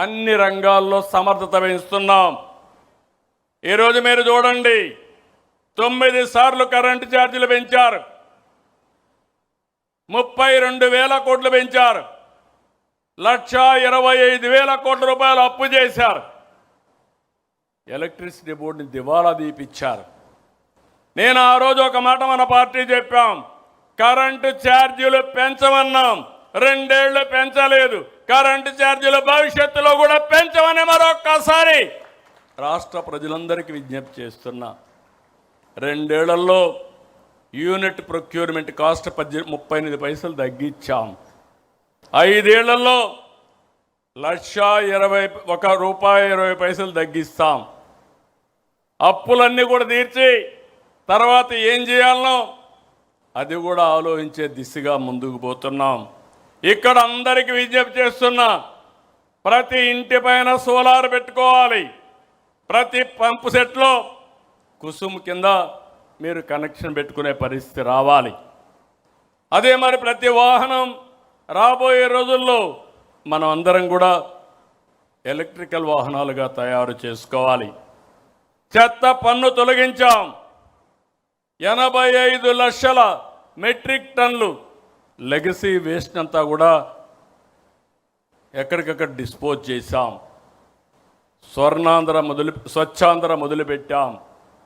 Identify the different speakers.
Speaker 1: అన్ని రంగాల్లో సమర్థత వహిస్తున్నాం. ఈరోజు మీరు చూడండి, 9 సార్లు కరెంటు ఛార్జీలు పెంచారు, 32,000 కోట్లు పెంచారు, 1,25,000 కోట్ల రూపాయలు అప్పు చేశారు, ఎలక్ట్రిసిటీ బోర్డుని దివాలా తీపిచ్చారు. నేను ఆ రోజు ఒక మాట మన పార్టీ చెప్పాం, కరెంటు ఛార్జీలు పెంచమన్నాం, 2 ఏళ్లు పెంచలేదు. కరెంటు ఛార్జీలు భవిష్యత్తులో కూడా పెంచమని మరొక్కసారి రాష్ట్ర ప్రజలందరికీ విజ్ఞప్తి చేస్తున్నా. 2 ఏళ్లలో యూనిట్ ప్రొక్యూర్మెంట్ కాస్ట్ 38 పైసలు తగ్గించాం. 5 ఏళ్లలో ₹1.20 తగ్గిస్తాం. అప్పులన్నీ కూడా తీర్చి తర్వాత ఏం చేయాలనో అది కూడా ఆలోచించే దిశగా ముందుకు పోతున్నాం. ఇక్కడ అందరికీ విజ్ఞప్తి చేస్తున్నా, ప్రతి ఇంటి పైన సోలార్ పెట్టుకోవాలి. ప్రతి పంపు సెట్లో కుసుమ్ కింద మీరు కనెక్షన్ పెట్టుకునే పరిస్థితి రావాలి. అదే మరి ప్రతి వాహనం రాబోయే రోజుల్లో మనం అందరం కూడా ఎలక్ట్రికల్ వాహనాలుగా తయారు చేసుకోవాలి. చెత్త పన్ను తొలగించాం. 85 లక్షల మెట్రిక్ టన్నులు లెగసీ వేస్ట్ అంతా కూడా ఎక్కడికక్కడ డిస్పోజ్ చేశాం. స్వర్ణాంధ్ర స్వచ్ఛాంధ్ర మొదలుపెట్టాం.